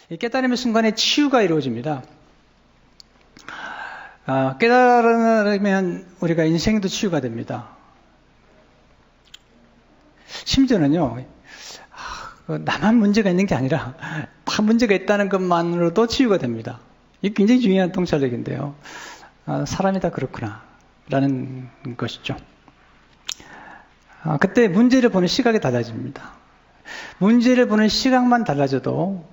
이 깨달음의 순간에 치유가 이루어집니다. 깨달으면 우리가 인생도 치유가 됩니다. 심지어는요, 나만 문제가 있는 게 아니라 다 문제가 있다는 것만으로도 치유가 됩니다. 이게 굉장히 중요한 통찰력인데요. 사람이 다 그렇구나 라는 것이죠. 그때 문제를 보는 시각이 달라집니다. 문제를 보는 시각만 달라져도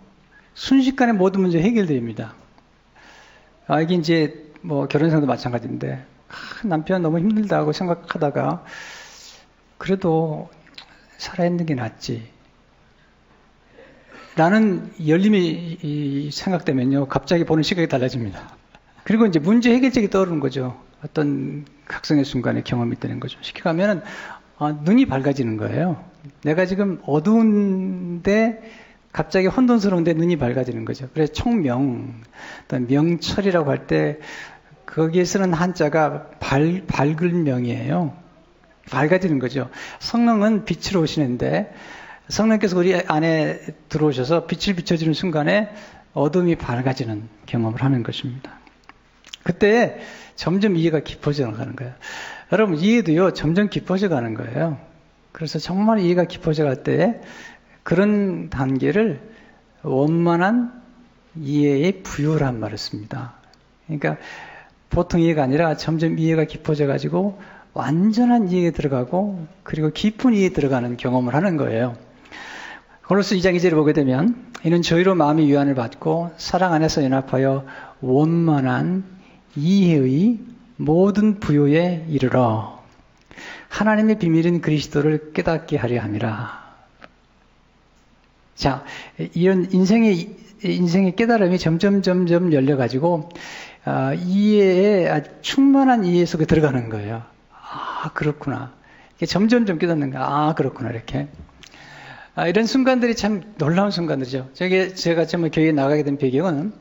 순식간에 모든 문제 해결됩니다. 이게 이제 뭐 결혼생도 마찬가지인데 남편 너무 힘들다고 생각하다가 그래도 살아있는 게 낫지 라는 열림이 생각되면요, 갑자기 보는 시각이 달라집니다. 그리고 이제 문제 해결책이 떠오르는 거죠. 어떤 각성의 순간에 경험이 되는 거죠. 쉽게 가면은 눈이 밝아지는 거예요. 내가 지금 어두운데 갑자기 혼돈스러운데 눈이 밝아지는 거죠. 그래서 총명, 명철이라고 할 때 거기에 쓰는 한자가 밝은 명이에요. 밝아지는 거죠. 성령은 빛으로 오시는데 성령께서 우리 안에 들어오셔서 빛을 비춰주는 순간에 어둠이 밝아지는 경험을 하는 것입니다. 그때 점점 이해가 깊어져 가는 거예요. 여러분, 이해도요, 점점 깊어져 가는 거예요. 그래서 정말 이해가 깊어져 갈 때 그런 단계를 원만한 이해의 부요란 말을 씁니다. 그러니까 보통 이해가 아니라 점점 이해가 깊어져 가지고 완전한 이해에 들어가고 그리고 깊은 이해에 들어가는 경험을 하는 거예요. 고린도서 2장 2절을 보게 되면 이는 저희로 마음의 위안을 받고 사랑 안에서 연합하여 원만한 이해의 모든 부요에 이르러 하나님의 비밀인 그리스도를 깨닫게 하려 함이라. 자, 이런 인생의 깨달음이 점점 열려가지고 이해에 아주 충만한 이해 속에 들어가는 거예요. 그렇구나. 이게 점점 깨닫는 거야. 그렇구나. 이렇게. 이런 순간들이 참 놀라운 순간들이죠. 제가 정말 교회에 나가게 된 배경은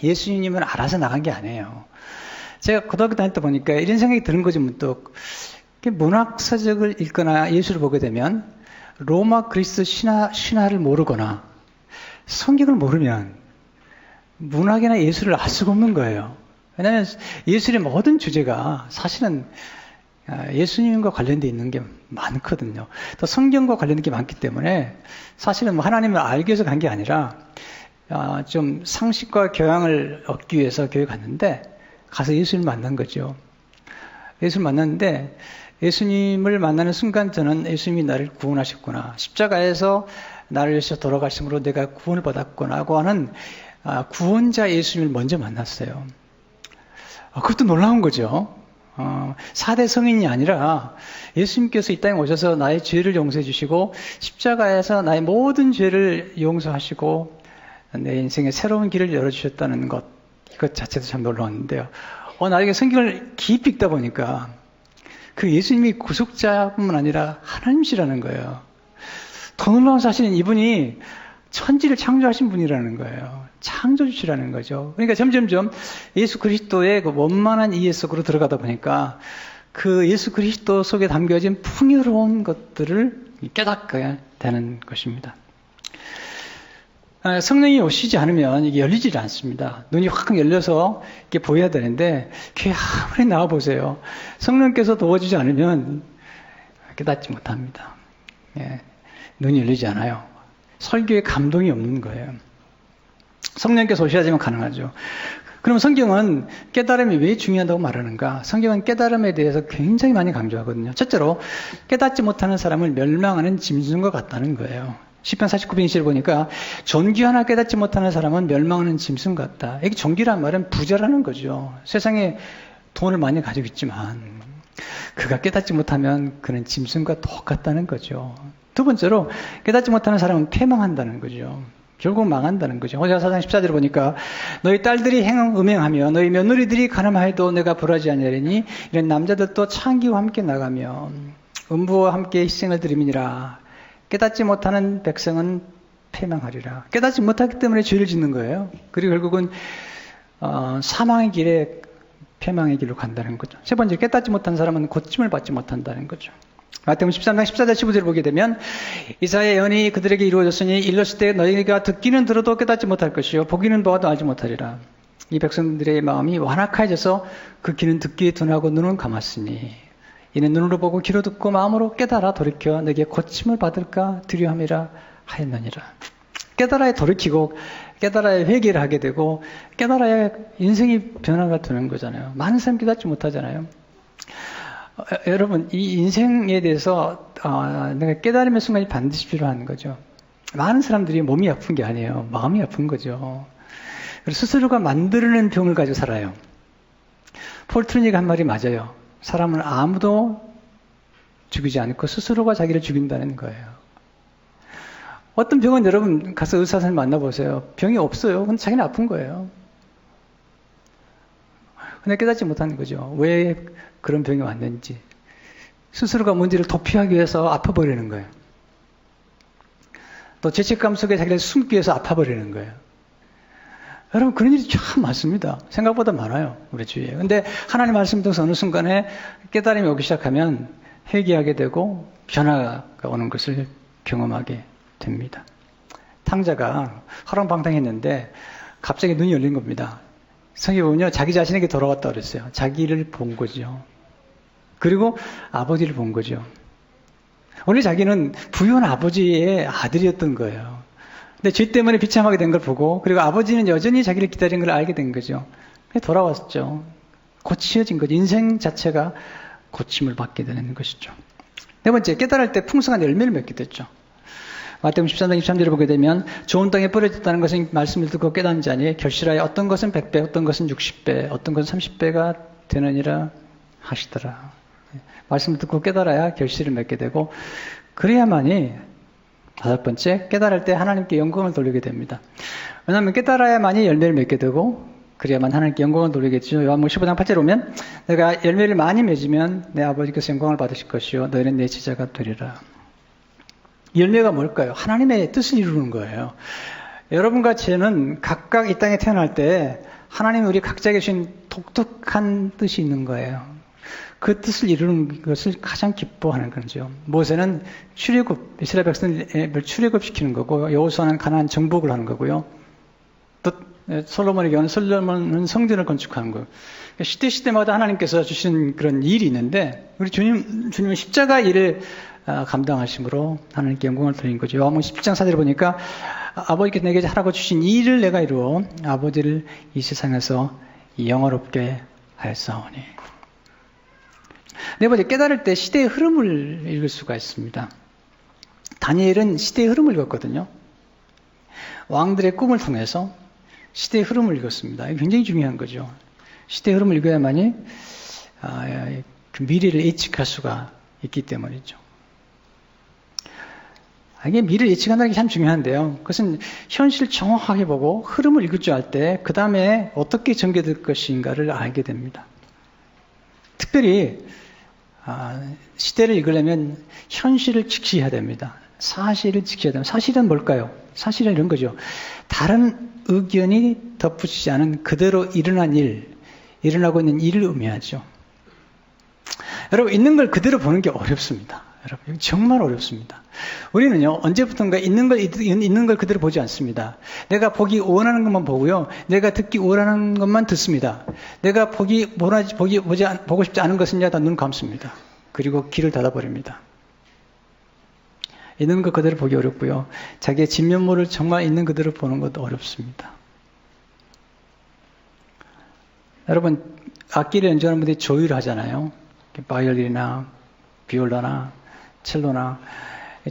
예수님은 알아서 나간 게 아니에요. 제가 고등학교 다닐 때 보니까 이런 생각이 드는 거죠, 문득. 문학서적을 읽거나 예수를 보게 되면 로마 그리스 신화를 모르거나 성경을 모르면 문학이나 예술을 알 수가 없는 거예요. 왜냐하면 예술의 모든 주제가 사실은 예수님과 관련되어 있는 게 많거든요. 또 성경과 관련된 게 많기 때문에 사실은 하나님을 알기 위해서 간 게 아니라 좀 상식과 교양을 얻기 위해서 교회 갔는데 가서 예수님을 만난 거죠. 예수를 만났는데 예수님을 만나는 순간 저는 예수님이 나를 구원하셨구나. 십자가에서 나를 위해서 돌아가심으로 내가 구원을 받았구나고 하는 구원자 예수님을 먼저 만났어요. 그것도 놀라운 거죠. 4대 성인이 아니라 예수님께서 이 땅에 오셔서 나의 죄를 용서해 주시고 십자가에서 나의 모든 죄를 용서하시고 내 인생에 새로운 길을 열어주셨다는 것, 이것 자체도 참 놀라웠는데요. 나중에 성경을 깊이 읽다 보니까 그 예수님이 구속자뿐만 아니라 하나님이시라는 거예요. 더 놀라운 사실은 이분이 천지를 창조하신 분이라는 거예요. 창조주시라는 거죠. 그러니까 점점점 예수 그리스도의 그 원만한 이해 속으로 들어가다 보니까 그 예수 그리스도 속에 담겨진 풍요로운 것들을 깨닫게 되는 것입니다. 성령이 오시지 않으면 이게 열리지 않습니다. 눈이 확 열려서 이게 보여야 되는데 교회 아무리 나와보세요. 성령께서 도와주지 않으면 깨닫지 못합니다. 눈이 열리지 않아요. 설교에 감동이 없는 거예요. 성령께서 오셔야지만 가능하죠. 그럼 성경은 깨달음이 왜 중요하다고 말하는가? 성경은 깨달음에 대해서 굉장히 많이 강조하거든요. 첫째로 깨닫지 못하는 사람을 멸망하는 짐승과 같다는 거예요. 시편 49편 20절 보니까 존귀 하나 깨닫지 못하는 사람은 멸망하는 짐승 같다. 이게 존귀란 말은 부자라는 거죠. 세상에 돈을 많이 가지고 있지만 그가 깨닫지 못하면 그는 짐승과 똑같다는 거죠. 두 번째로 깨닫지 못하는 사람은 패망한다는 거죠. 결국 망한다는 거죠. 호세아 4장 14절을 보니까 너희 딸들이 음행하며 너희 며느리들이 가늠하여도 내가 벌하지 아니하리니 이런 남자들도 창기와 함께 나가며 음부와 함께 희생을 드림이니라. 깨닫지 못하는 백성은 패망하리라. 깨닫지 못하기 때문에 죄를 짓는 거예요. 그리고 결국은 사망의 길에 패망의 길로 간다는 거죠. 세 번째, 깨닫지 못한 사람은 고침을 받지 못한다는 거죠. 마태복음 13장 14절 15절을 보게 되면 이사야의 예언이 그들에게 이루어졌으니 일렀을 때 너희가 듣기는 들어도 깨닫지 못할 것이요 보기는 보아도 알지 못하리라. 이 백성들의 마음이 완악해져서 그 귀는 듣기에 둔하고 눈은 감았으니 이는 눈으로 보고 귀로 듣고 마음으로 깨달아 돌이켜 내게 고침을 받을까 두려움이라 하였느니라. 깨달아야 돌이키고 깨달아야 회개를 하게 되고 깨달아야 인생이 변화가 되는 거잖아요. 많은 사람이 깨닫지 못하잖아요. 여러분, 이 인생에 대해서 내가 깨달음의 순간이 반드시 필요한 거죠. 많은 사람들이 몸이 아픈 게 아니에요. 마음이 아픈 거죠. 스스로가 만들어낸 병을 가지고 살아요. 폴 트루니가 한 말이 맞아요. 사람은 아무도 죽이지 않고 스스로가 자기를 죽인다는 거예요. 어떤 병은 여러분 가서 의사 선생님 만나보세요. 병이 없어요. 근데 자기는 아픈 거예요. 근데 깨닫지 못하는 거죠. 왜 그런 병이 왔는지. 스스로가 문제를 도피하기 위해서 아파버리는 거예요. 또 죄책감 속에 자기를 숨기 위해서 아파버리는 거예요. 여러분 그런 일이 참 많습니다. 생각보다 많아요. 우리 주위에. 근데 하나님 말씀 통해서 어느 순간에 깨달음이 오기 시작하면 회개하게 되고 변화가 오는 것을 경험하게 됩니다. 탕자가 허랑방탕했는데 갑자기 눈이 열린 겁니다. 성경에 보면요. 자기 자신에게 돌아왔다 그랬어요. 자기를 본 거죠. 그리고 아버지를 본 거죠. 원래 자기는 부유한 아버지의 아들이었던 거예요. 근데 죄 때문에 비참하게 된 걸 보고 그리고 아버지는 여전히 자기를 기다리는 걸 알게 된 거죠. 돌아왔죠. 고치어진 거죠. 인생 자체가 고침을 받게 되는 것이죠. 네 번째, 깨달을 때 풍성한 열매를 맺게 됐죠. 마태복음 13장 23절을 보게 되면 좋은 땅에 뿌려졌다는 것은 말씀을 듣고 깨닫는 자니 결실하여 어떤 것은 100배, 어떤 것은 60배, 어떤 것은 30배가 되느니라 하시더라. 말씀을 듣고 깨달아야 결실을 맺게 되고 그래야만이 다섯 번째, 깨달을 때 하나님께 영광을 돌리게 됩니다. 왜냐하면 깨달아야만이 열매를 맺게 되고 그래야만 하나님께 영광을 돌리겠죠. 요한복음 15장 8절에 오면 내가 열매를 많이 맺으면 내 아버지께서 영광을 받으실 것이요 너희는 내 제자가 되리라. 열매가 뭘까요? 하나님의 뜻을 이루는 거예요. 여러분과 저는 각각 이 땅에 태어날 때 하나님이 우리 각자에게 주신 독특한 뜻이 있는 거예요. 그 뜻을 이루는 것을 가장 기뻐하는 거죠. 모세는 출애굽, 이스라엘 백성을 출애굽시키는 거고 여호수아는 가나안 정복을 하는 거고요. 또 솔로몬에게 오는 솔로몬은 성전을 건축하는 거예요. 시대마다 하나님께서 주신 그런 일이 있는데 우리 주님은 십자가 일을 감당하심으로 하나님께 영광을 돌린 거죠. 요한복음 10장 4절에 보니까 아버지께서 내게 하라고 주신 이 일을 내가 이루어 아버지를 이 세상에서 영화롭게 하였사오니. 네 번째, 깨달을 때 시대의 흐름을 읽을 수가 있습니다. 다니엘은 시대의 흐름을 읽었거든요. 왕들의 꿈을 통해서 시대의 흐름을 읽었습니다. 이게 굉장히 중요한 거죠. 시대의 흐름을 읽어야만이 그 미래를 예측할 수가 있기 때문이죠. 이게 미래를 예측한다는 게 참 중요한데요. 그것은 현실을 정확하게 보고 흐름을 읽을 줄 알 때 그 다음에 어떻게 전개될 것인가를 알게 됩니다. 특별히 시대를 읽으려면 현실을 직시해야 됩니다. 사실을 직시해야 됩니다. 사실은 뭘까요? 사실은 이런 거죠. 다른 의견이 덧붙이지 않은 그대로 일어나고 있는 일을 의미하죠. 여러분, 있는 걸 그대로 보는 게 어렵습니다. 여러분, 정말 어렵습니다. 우리는요, 언제부턴가 있는 걸 그대로 보지 않습니다. 내가 보기 원하는 것만 보고요, 내가 듣기 원하는 것만 듣습니다. 내가 보고 싶지 않은 것은요, 다 눈 감습니다. 그리고 귀를 닫아버립니다. 있는 것 그대로 보기 어렵고요, 자기의 진면모를 정말 있는 그대로 보는 것도 어렵습니다. 여러분, 악기를 연주하는 분들이 조율을 하잖아요. 바이올린이나 비올라나 첼로나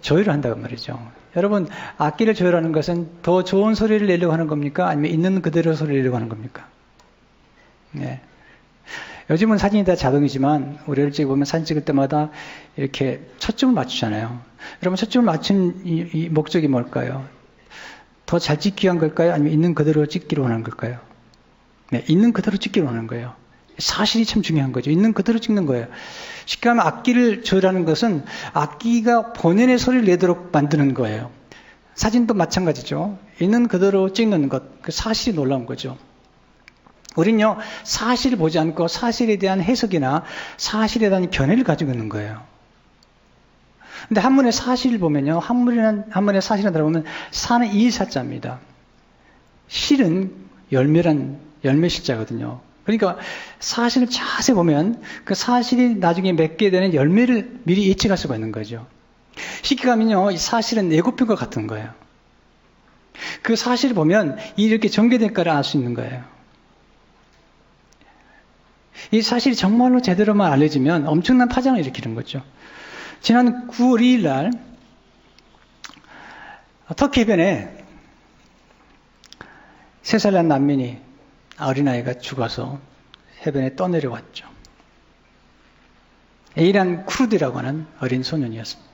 조율을 한다고 말이죠. 여러분, 악기를 조율하는 것은 더 좋은 소리를 내려고 하는 겁니까? 아니면 있는 그대로 소리를 내려고 하는 겁니까? 네. 요즘은 사진이 다 자동이지만 우리 어릴 적에 보면 사진 찍을 때마다 이렇게 초점을 맞추잖아요. 여러분, 초점을 맞춘 이 목적이 뭘까요? 더 잘 찍기 위한 걸까요? 아니면 있는 그대로 찍기로 하는 걸까요? 네, 있는 그대로 찍기로 하는 거예요. 사실이 참 중요한 거죠. 있는 그대로 찍는 거예요. 쉽게 하면 악기를 조율하는 것은 악기가 본연의 소리를 내도록 만드는 거예요. 사진도 마찬가지죠. 있는 그대로 찍는 것, 그 사실이 놀라운 거죠. 우린요, 사실을 보지 않고 사실에 대한 해석이나 사실에 대한 견해를 가지고 있는 거예요. 근데 한문의 사실을 보면요. 한문의 사실을 들어보면 사는 이사자입니다. 실은 열매 실자거든요. 그러니까 사실을 자세히 보면 그 사실이 나중에 맺게 되는 열매를 미리 예측할 수가 있는 거죠. 쉽게 가면요. 이 사실은 예고편 것 같은 거예요. 그 사실을 보면 이렇게 전개될까를 알 수 있는 거예요. 이 사실이 정말로 제대로만 알려지면 엄청난 파장을 일으키는 거죠. 지난 9월 2일 날 터키 해변에 3살 난 난민이 어린아이가 죽어서 해변에 떠내려왔죠. 에이란 쿠르드라고 하는 어린 소년이었습니다.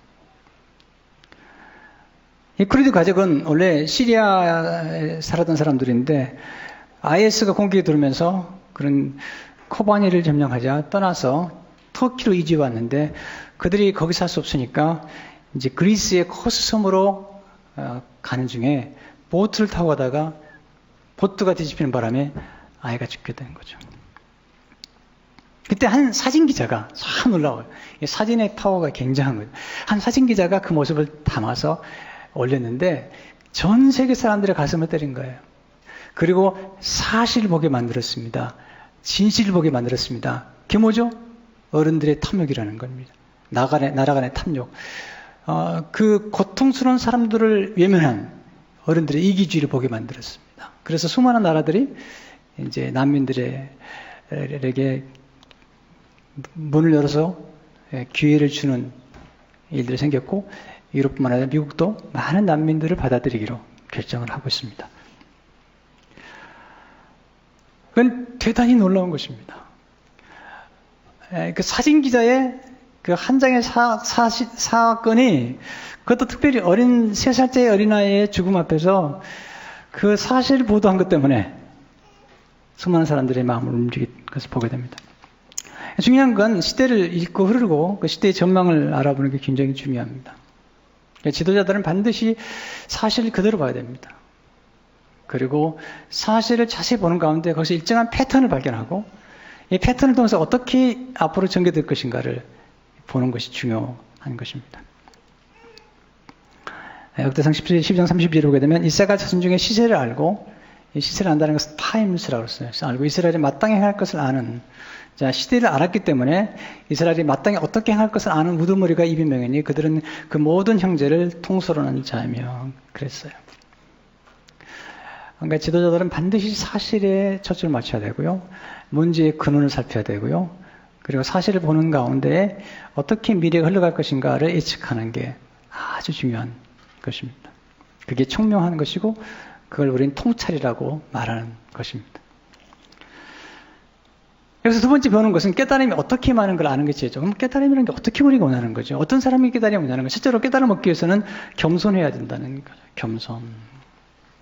이 쿠르드 가족은 원래 시리아에 살았던 사람들인데 IS가 공격이 들어오면서 그런 코바니를 점령하자 떠나서 터키로 이주해 왔는데 그들이 거기 살 수 없으니까 이제 그리스의 코스 섬으로 가는 중에 보트를 타고 가다가 보트가 뒤집히는 바람에 아이가 죽게 된 거죠. 그때 한 사진기자가 참 놀라워요. 사진의 파워가 굉장한 거예요. 한 사진기자가 그 모습을 담아서 올렸는데 전 세계 사람들의 가슴을 때린 거예요. 그리고 사실을 보게 만들었습니다. 진실을 보게 만들었습니다. 그게 뭐죠? 어른들의 탐욕이라는 겁니다. 나라 간의 탐욕. 그 고통스러운 사람들을 외면한 어른들의 이기주의를 보게 만들었습니다. 그래서 수많은 나라들이 이제 난민들에게 문을 열어서 기회를 주는 일들이 생겼고 유럽뿐만 아니라 미국도 많은 난민들을 받아들이기로 결정을 하고 있습니다. 그건 대단히 놀라운 것입니다. 그 사진기자의 그 한 장의 사건이 그것도 특별히 3살짜리 어린아이의 죽음 앞에서 그 사실을 보도한 것 때문에 수많은 사람들의 마음을 움직인 것을 보게 됩니다. 중요한 건 시대를 읽고 흐르고 그 시대의 전망을 알아보는 게 굉장히 중요합니다. 지도자들은 반드시 사실을 그대로 봐야 됩니다. 그리고 사실을 자세히 보는 가운데 거기서 일정한 패턴을 발견하고 이 패턴을 통해서 어떻게 앞으로 전개될 것인가를 보는 것이 중요한 것입니다. 역대상 12장 30절을 보게 되면 이사가 자손 중에 시세를 알고 이 시세를 안다는 것은 타임스라고 했어요. 알고 이스라엘이 마땅히 행할 것을 아는 자 시대를 알았기 때문에 이스라엘이 마땅히 어떻게 행할 것을 아는 우두머리가 입이 명이니 그들은 그 모든 형제를 통솔하는 자이며 그랬어요. 그러니까 지도자들은 반드시 사실에 초점을 맞춰야 되고요. 문제의 근원을 살펴야 되고요. 그리고 사실을 보는 가운데 어떻게 미래가 흘러갈 것인가를 예측하는 게 아주 중요한 것입니다. 그게 총명한 것이고 그걸 우리는 통찰이라고 말하는 것입니다. 그래서 두 번째 배우는 것은 깨달음이 어떻게 임하는 걸 아는 것이죠. 그럼 깨달음이라는 게 어떻게 우리가 원하는 거죠. 어떤 사람이 깨달음이 원하는 거죠. 실제로 깨달음 얻기 위해서는 겸손해야 된다는 거죠. 겸손.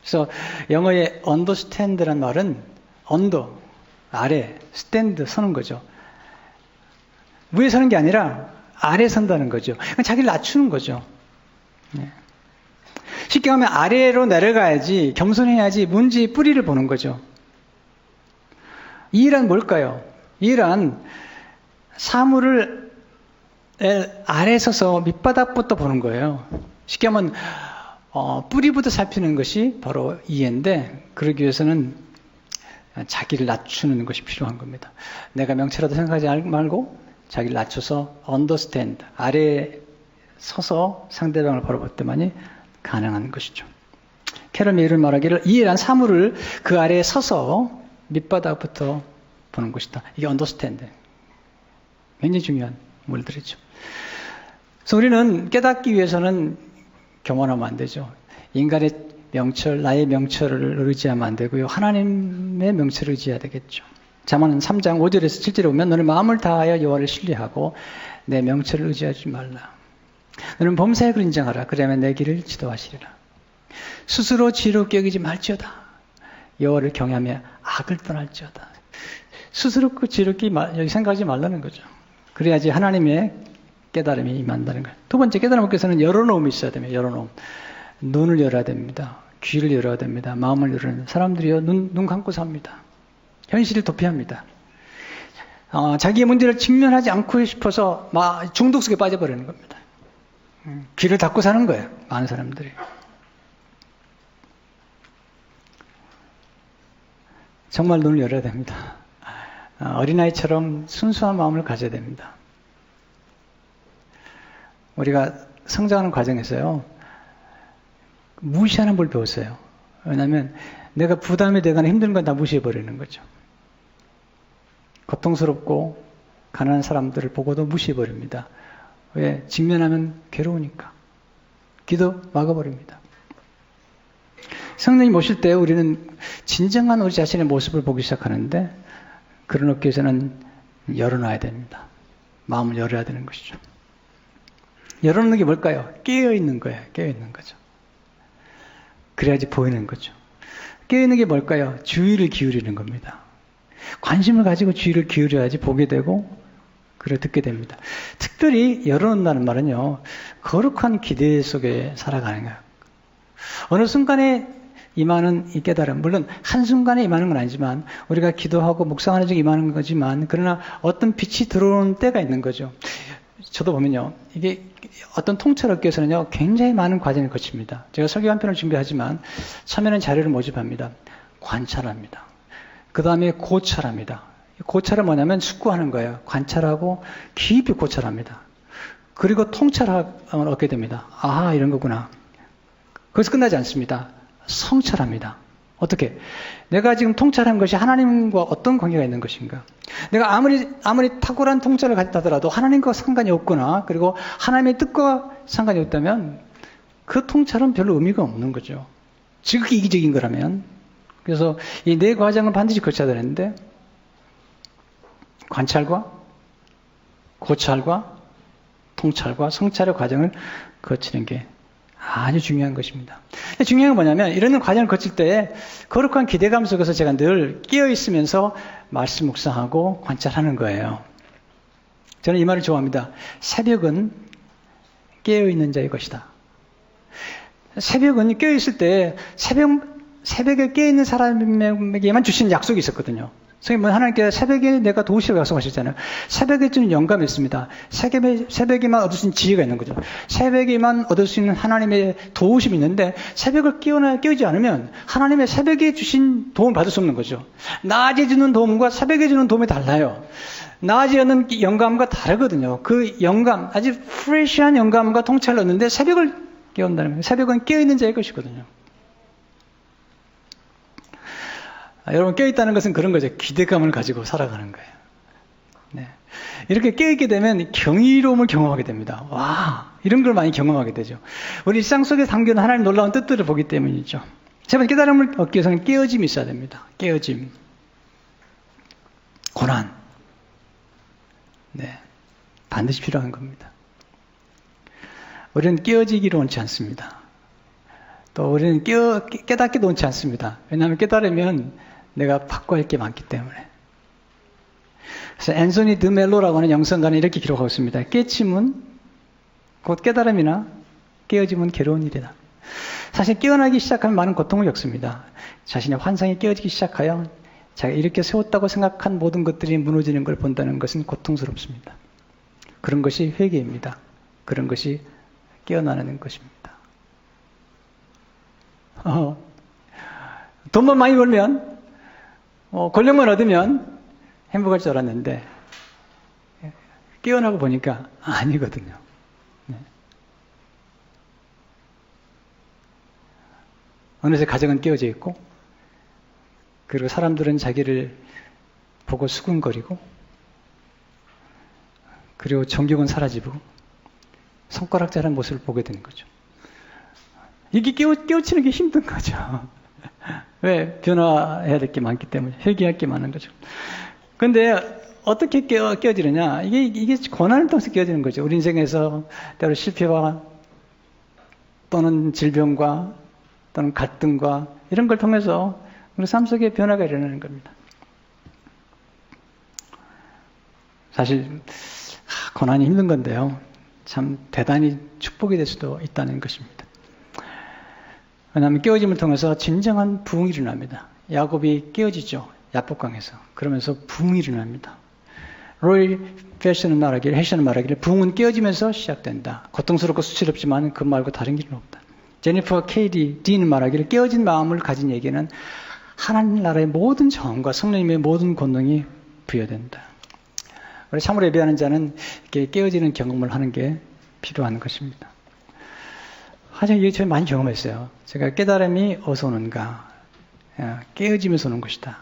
그래서 영어의 understand라는 말은 under, 아래, stand, 서는 거죠. 위에 서는 게 아니라 아래 선다는 거죠. 자기를 낮추는 거죠. 네. 쉽게 하면 아래로 내려가야지, 겸손해야지 문제의 뿌리를 보는 거죠. 이 일은 뭘까요? 이 일은 사물을 아래에 서서 밑바닥부터 보는 거예요. 쉽게 하면 뿌리부터 살피는 것이 바로 이해인데 그러기 위해서는 자기를 낮추는 것이 필요한 겁니다. 내가 명체라도 생각하지 말고 자기를 낮춰서 understand, 아래에 서서 상대방을 바라볼 때만이 가능한 것이죠. 캐럴 메이를 말하기를 이해란 사물을 그 아래에 서서 밑바닥부터 보는 것이다. 이게 understand. 굉장히 중요한 물들이죠. 그래서 우리는 깨닫기 위해서는 교만하면 안 되죠. 인간의 명철, 나의 명철을 의지하면 안 되고요. 하나님의 명철을 의지해야 되겠죠. 잠언은 3장 5절에서 7절에 보면 너는 마음을 다하여 여호와를 신뢰하고 내 명철을 의지하지 말라. 너는 범사에 인정하라. 그러면 내 길을 지도하시리라. 스스로 지혜롭게 여기지 말지어다. 여호와를 경외하며 악을 떠날지어다. 스스로 그 지혜롭게 여기 생각하지 말라는 거죠. 그래야지 하나님의 깨달음이 임한다는 거예요. 두 번째 깨달음 얻기 위해서는 열어놓음이 있어야 됩니다. 열어놓음. 눈을 열어야 됩니다. 귀를 열어야 됩니다. 마음을 열어야 됩니다. 사람들이요 눈 감고 삽니다. 현실을 도피합니다. 자기의 문제를 직면하지 않고 싶어서 중독 속에 빠져버리는 겁니다. 귀를 닫고 사는 거예요. 많은 사람들이. 정말 눈을 열어야 됩니다. 어린아이처럼 순수한 마음을 가져야 됩니다. 우리가 성장하는 과정에서요, 무시하는 걸 배웠어요. 왜냐하면 내가 부담이 되거나 힘든 건 다 무시해버리는 거죠. 고통스럽고 가난한 사람들을 보고도 무시해버립니다. 왜? 직면하면 괴로우니까. 기도 막아버립니다. 성령님 오실 때 우리는 진정한 우리 자신의 모습을 보기 시작하는데, 그러기 위해서는 열어놔야 됩니다. 마음을 열어야 되는 것이죠. 열어놓는 게 뭘까요? 깨어있는 거예요. 깨어있는 거죠. 그래야지 보이는 거죠. 깨어있는 게 뭘까요? 주의를 기울이는 겁니다. 관심을 가지고 주의를 기울여야지 보게 되고, 그래 듣게 됩니다. 특별히 열어놓는다는 말은요, 거룩한 기대 속에 살아가는 거예요. 어느 순간에 임하는 이 깨달음, 물론 한순간에 임하는 건 아니지만, 우리가 기도하고 묵상하는 중에 임하는 거지만, 그러나 어떤 빛이 들어오는 때가 있는 거죠. 저도 보면요, 이게 어떤 통찰을 얻기 위해서는요, 굉장히 많은 과정을 거칩니다. 제가 설교 한 편을 준비하지만, 처음에는 자료를 모집합니다. 관찰합니다. 그 다음에 고찰합니다. 고찰은 뭐냐면 숙고하는 거예요. 관찰하고 깊이 고찰합니다. 그리고 통찰을 얻게 됩니다. 아, 이런 거구나. 거기서 끝나지 않습니다. 성찰합니다. 어떻게? 내가 지금 통찰한 것이 하나님과 어떤 관계가 있는 것인가? 내가 아무리 탁월한 통찰을 가졌다 하더라도 하나님과 상관이 없거나, 그리고 하나님의 뜻과 상관이 없다면 그 통찰은 별로 의미가 없는 거죠. 지극히 이기적인 거라면. 그래서 이 네 과정을 반드시 거쳐야 되는데, 관찰과 고찰과 통찰과 성찰의 과정을 거치는 게 아주 중요한 것입니다. 중요한 건 뭐냐면, 이런 과정을 거칠 때 거룩한 기대감 속에서 제가 늘 끼어 있으면서 말씀 묵상하고 관찰하는 거예요. 저는 이 말을 좋아합니다. 새벽은 깨어 있는 자의 것이다. 새벽은 깨어 있을 때 새벽에 깨어 있는 사람에게만 주신 약속이 있었거든요. 선생님, 하나님께서 새벽에 내가 도우시라고 약속하셨잖아요. 새벽에 주는 영감이 있습니다. 새벽에만 얻을 수 있는 지혜가 있는 거죠. 새벽에만 얻을 수 있는 하나님의 도우심이 있는데, 새벽을 깨우지 않으면 하나님의 새벽에 주신 도움을 받을 수 없는 거죠. 낮에 주는 도움과 새벽에 주는 도움이 달라요. 낮에 얻는 영감과 다르거든요. 그 영감, 아주 프레시한 영감과 통찰을 얻는데 새벽을 깨운다는 거예요. 새벽은 깨어있는 자의 것이거든요. 여러분, 깨어있다는 것은 그런 거죠. 기대감을 가지고 살아가는 거예요. 네. 이렇게 깨어있게 되면 경이로움을 경험하게 됩니다. 와, 이런 걸 많이 경험하게 되죠. 우리 일상 속에 담겨있는 하나님 놀라운 뜻들을 보기 때문이죠. 세 번째, 깨달음을 얻기 위해서는 깨어짐이 있어야 됩니다. 깨어짐. 고난. 네. 반드시 필요한 겁니다. 우리는 깨어지기를 원치 않습니다. 또 우리는 깨닫기도 원치 않습니다. 왜냐하면 깨달으면 내가 바꿔야 할 게 많기 때문에. 그래서 앤소니 드멜로라고 하는 영성가는 이렇게 기록하고 있습니다. 깨침은 곧 깨달음이나 깨어짐은 괴로운 일이다. 사실 깨어나기 시작하면 많은 고통을 겪습니다. 자신의 환상이 깨어지기 시작하여 자기가 이렇게 세웠다고 생각한 모든 것들이 무너지는 걸 본다는 것은 고통스럽습니다. 그런 것이 회개입니다. 그런 것이 깨어나는 것입니다. 돈만 많이 벌면, 권력만 얻으면 행복할 줄 알았는데, 깨어나고 보니까 아니거든요. 네. 어느새 가정은 깨어져 있고, 그리고 사람들은 자기를 보고 수군거리고, 그리고 존경은 사라지고, 손가락질하는 모습을 보게 되는 거죠. 이게 깨우치는 게 힘든 거죠. 왜? 변화해야 될 게 많기 때문에, 회개할 게 많은 거죠. 근데 어떻게 깨어지느냐? 이게 고난을 통해서 깨어지는 거죠. 우리 인생에서 때로 실패와 또는 질병과 또는 갈등과 이런 걸 통해서 우리 삶 속에 변화가 일어나는 겁니다. 사실 고난이 힘든 건데요. 참 대단히 축복이 될 수도 있다는 것입니다. 왜냐하면 깨어짐을 통해서 진정한 부흥이 일어납니다. 야곱이 깨어지죠. 야복강에서. 그러면서 부흥이 일어납니다. 로이 패션은 말하기를, 해션은 말하기를 부흥은 깨어지면서 시작된다. 고통스럽고 수치럽지만 그 말고 다른 길은 없다. 제니퍼 케이디 딘은 말하기를 깨어진 마음을 가진 얘기는 하나님 나라의 모든 정과 성령님의 모든 권능이 부여된다. 우리 참으로 예배하는 자는 이렇게 깨어지는 경험을 하는 게 필요한 것입니다. 하여튼 이게 제가 많이 경험했어요. 제가 깨달음이 어디서 오는가? 깨어지면서 오는 것이다.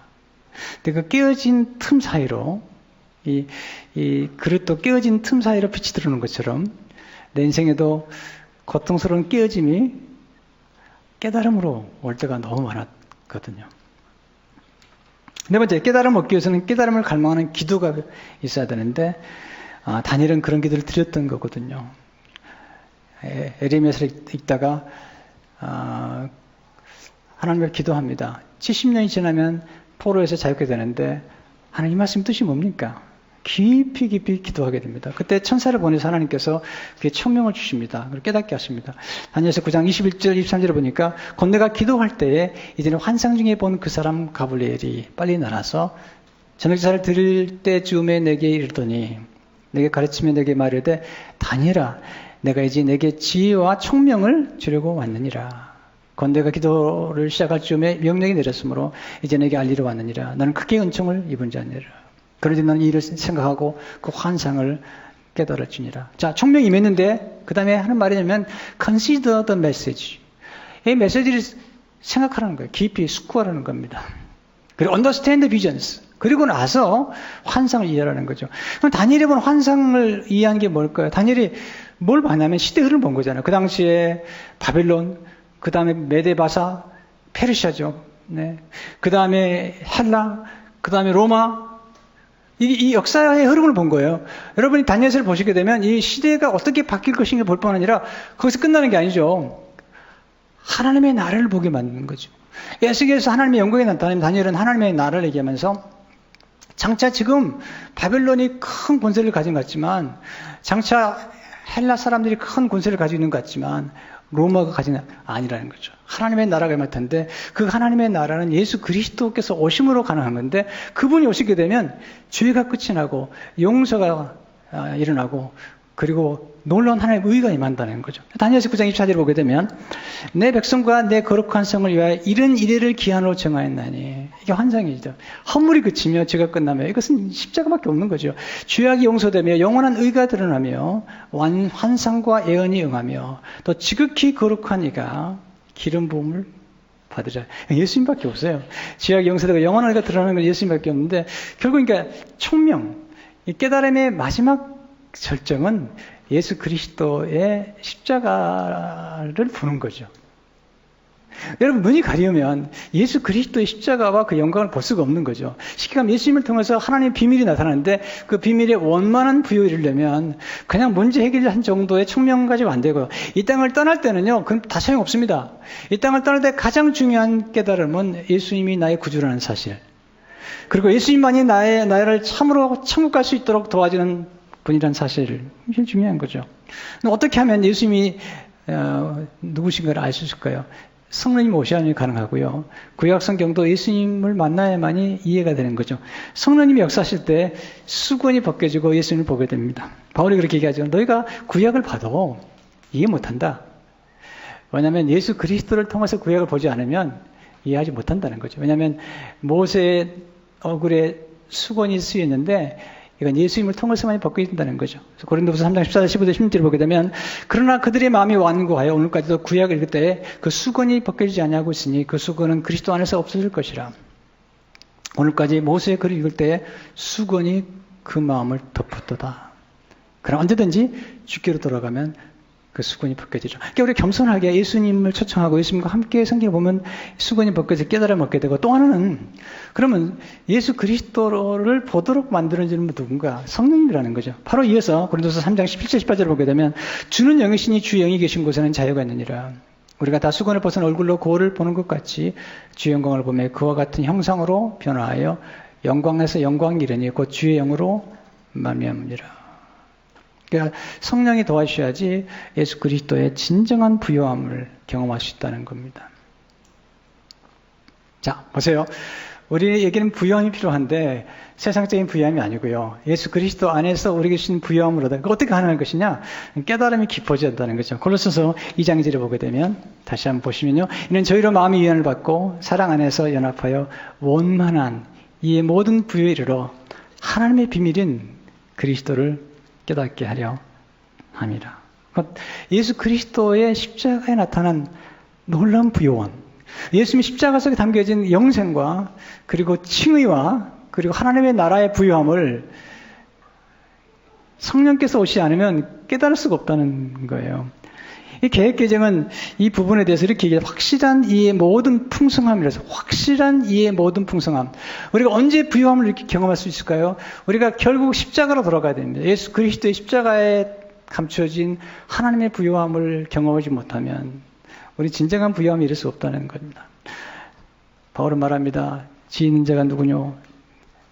근데 그 깨어진 틈 사이로 이 그릇도 깨어진 틈 사이로 빛이 들어오는 것처럼 내 인생에도 고통스러운 깨어짐이 깨달음으로 올 때가 너무 많았거든요. 네 번째, 깨달음 얻기 위해서는 깨달음을 갈망하는 기도가 있어야 되는데 다니엘은 그런 기도를 드렸던 거거든요. 에레미야서를 읽다가 하나님을 기도합니다. 70년이 지나면 포로에서 자유케 되는데 하나님 말씀 뜻이 뭡니까? 깊이 기도하게 됩니다. 그때 천사를 보내서 하나님께서 그게 청명을 주십니다. 그리고 깨닫게 하십니다. 다니엘서 9장 21절 23절에 보니까 곧 내가 기도할 때에 이제는 환상 중에 본 그 사람 가브리엘이 빨리 날아서 저녁제사를 드릴 때쯤에 내게 이르더니 내게 가르치며 내게 말하되 다니엘아 내가 이제 내게 지혜와 총명을 주려고 왔느니라. 곧 내가 기도를 시작할 즈음에 명령이 내렸으므로 이제 내게 알리러 왔느니라. 나는 크게 은총을 입은 자니라. 그러지 나는 이 일을 생각하고 그 환상을 깨달았주니라. 자, 총명이 임했는데 그 다음에 하는 말이냐면 consider the message. 이 메시지를 생각하라는 거예요. 깊이 숙고하라는 겁니다. 그리고 understand the visions. 그리고 나서 환상을 이해하라는 거죠. 그럼 다니엘이 본 환상을 이해한 게 뭘까요? 다니엘이 뭘 봤냐면 시대 흐름을 본 거잖아요. 그 당시에 바벨론, 그 다음에 메데바사, 페르시아죠. 네. 그 다음에 헬라, 그 다음에 로마. 이 역사의 흐름을 본 거예요. 여러분이 다니엘서를 보시게 되면 이 시대가 어떻게 바뀔 것인가 볼 뿐 아니라 거기서 끝나는 게 아니죠. 하나님의 나라를 보게 만드는 거죠. 에스겔에서 하나님의 영광이 나타나면 다니엘은 하나님의 나라를 얘기하면서 장차 지금 바벨론이 큰 권세를 가진 것 같지만 장차 헬라 사람들이 큰 권세를 가지고 있는 것 같지만 로마가 가진 아니라는 거죠. 하나님의 나라가 임할 텐데 그 하나님의 나라는 예수 그리스도께서 오심으로 가능한 건데 그분이 오시게 되면 죄가 끝이 나고 용서가 일어나고 그리고 놀라운 하나님의 의가 임한다는 거죠. 다니엘서 9장 24절을 보게 되면 내 백성과 내 거룩한 성을 위하여 이른 이래를 기한으로 정하였나니 이게 환상이죠. 허물이 그치며 죄가 끝나며 이것은 십자가밖에 없는 거죠. 죄악이 용서되며 영원한 의가 드러나며 환상과 예언이 응하며 또 지극히 거룩한 이가 기름 부음을 받으라. 예수님밖에 없어요. 죄악이 용서되고 영원한 의가 드러나는 건 예수님밖에 없는데 결국 그러니까 총명, 이 깨달음의 마지막 절정은 예수 그리스도의 십자가를 보는 거죠. 여러분 눈이 가리우면 예수 그리스도의 십자가와 그 영광을 볼 수가 없는 거죠. 쉽게 말하면 예수님을 통해서 하나님의 비밀이 나타나는데 그 비밀의 원만한 부여를 이루려면 그냥 문제 해결한 정도의 총명 가지고 안 되고요. 이 땅을 떠날 때는요. 그건 다 소용없습니다. 이 땅을 떠날 때 가장 중요한 깨달음은 예수님이 나의 구주라는 사실. 그리고 예수님만이 나를 참으로 천국 갈 수 있도록 도와주는 분이라는 사실, 이게 중요한 거죠. 어떻게 하면 예수님이 누구신가를 알 수 있을까요? 성령님 오셔야만이 가능하고요. 구약 성경도 예수님을 만나야만이 이해가 되는 거죠. 성령님이 역사하실 때 수건이 벗겨지고 예수님을 보게 됩니다. 바울이 그렇게 얘기하죠. 너희가 구약을 봐도 이해 못한다. 왜냐하면 예수 그리스도를 통해서 구약을 보지 않으면 이해하지 못한다는 거죠. 왜냐하면 모세의 얼굴에 수건이 쓰였는데 이건 예수님을 통해서만 벗겨진다는 거죠. 그래서 고린도후서 3장 14절 15절 16절을 보게 되면 그러나 그들의 마음이 완고하여 오늘까지도 구약을 읽을 때 그 수건이 벗겨지지 아니하고 있으니 그 수건은 그리스도 안에서 없어질 것이라. 오늘까지 모세의 글을 읽을 때 수건이 그 마음을 덮었도다. 그럼 언제든지 주께로 돌아가면 그 수건이 벗겨지죠. 그러니까 우리 겸손하게 예수님을 초청하고 예수님과 함께 성경을 보면 수건이 벗겨져 깨달음을 얻게 되고 또 하나는 그러면 예수 그리스도를 보도록 만들어주는 누군가? 성령님이라는 거죠. 바로 이어서 고린도서 3장 17절 18절을 보게 되면 주는 영이시니 주 영이 계신 곳에는 자유가 있느니라. 우리가 다 수건을 벗은 얼굴로 거울을 보는 것 같이 주 영광을 보며 그와 같은 형상으로 변화하여 영광에서 영광이 이르니 곧 주의 영으로 말미암으니라. 그러니까 성령이 도와주셔야지 예수 그리스도의 진정한 부요함을 경험할 수 있다는 겁니다. 자, 보세요. 우리에게는 부요함이 필요한데 세상적인 부요함이 아니고요. 예수 그리스도 안에서 우리에게 주신 부요함을 얻어. 어떻게 가능할 것이냐? 깨달음이 깊어져야 한다는 거죠. 골로새서 2장 1절에 보게 되면 다시 한번 보시면요. 이는 저희로 마음의 위안을 받고 사랑 안에서 연합하여 원만한 이의 모든 부요에 이르러 하나님의 비밀인 그리스도를 깨닫게 하려 합니다. 예수 그리스도의 십자가에 나타난 놀라운 부요함, 예수님의 십자가 속에 담겨진 영생과 그리고 칭의와 그리고 하나님의 나라의 부요함을 성령께서 오시지 않으면 깨달을 수가 없다는 거예요. 이 계획개정은 이 부분에 대해서 이렇게 얘기해요. 확실한 이의 모든 풍성함이라서 확실한 이의 모든 풍성함. 우리가 언제 부요함을 이렇게 경험할 수 있을까요? 우리가 결국 십자가로 돌아가야 됩니다. 예수 그리스도의 십자가에 감추어진 하나님의 부요함을 경험하지 못하면 우리 진정한 부요함이 이룰 수 없다는 겁니다. 바울은 말합니다. 지혜 있는 자가 누구뇨?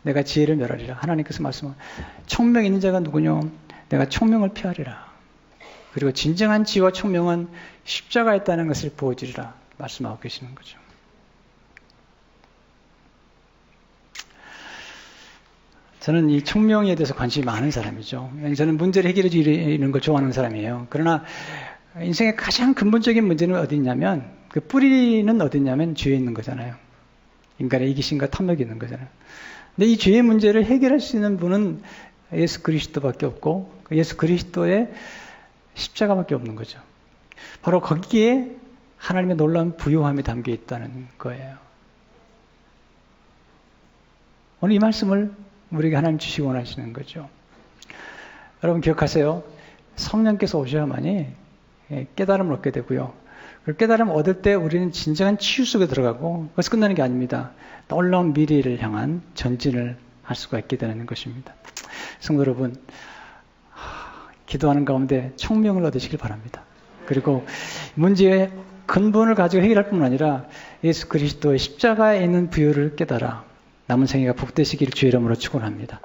내가 지혜를 멸하리라. 하나님께서 말씀하시고 총명 있는 자가 누구뇨? 내가 총명을 피하리라. 그리고 진정한 지혜와 총명은 십자가에 있다는 것을 보여주리라 말씀하고 계시는 거죠. 저는 이 총명에 대해서 관심이 많은 사람이죠. 저는 문제를 해결해 주는 걸 좋아하는 사람이에요. 그러나 인생의 가장 근본적인 문제는 어디 있냐면 그 뿌리는 어디 있냐면 죄에 있는 거잖아요. 인간의 이기심과 탐욕이 있는 거잖아요. 근데 이 죄의 문제를 해결할 수 있는 분은 예수 그리스도밖에 없고 예수 그리스도의 십자가밖에 없는 거죠. 바로 거기에 하나님의 놀라운 부요함이 담겨 있다는 거예요. 오늘 이 말씀을 우리에게 하나님 주시기 원하시는 거죠. 여러분 기억하세요. 성령께서 오셔야만이 깨달음을 얻게 되고요. 그 깨달음을 얻을 때 우리는 진정한 치유 속에 들어가고 그것이 끝나는 게 아닙니다. 놀라운 미래를 향한 전진을 할 수가 있게 되는 것입니다. 성도 여러분, 기도하는 가운데 총명을 얻으시길 바랍니다. 그리고 문제의 근본을 가지고 해결할 뿐만 아니라 예수 그리스도의 십자가에 있는 부요를 깨달아 남은 생애가 복되시기를 주의 이름으로 축원합니다.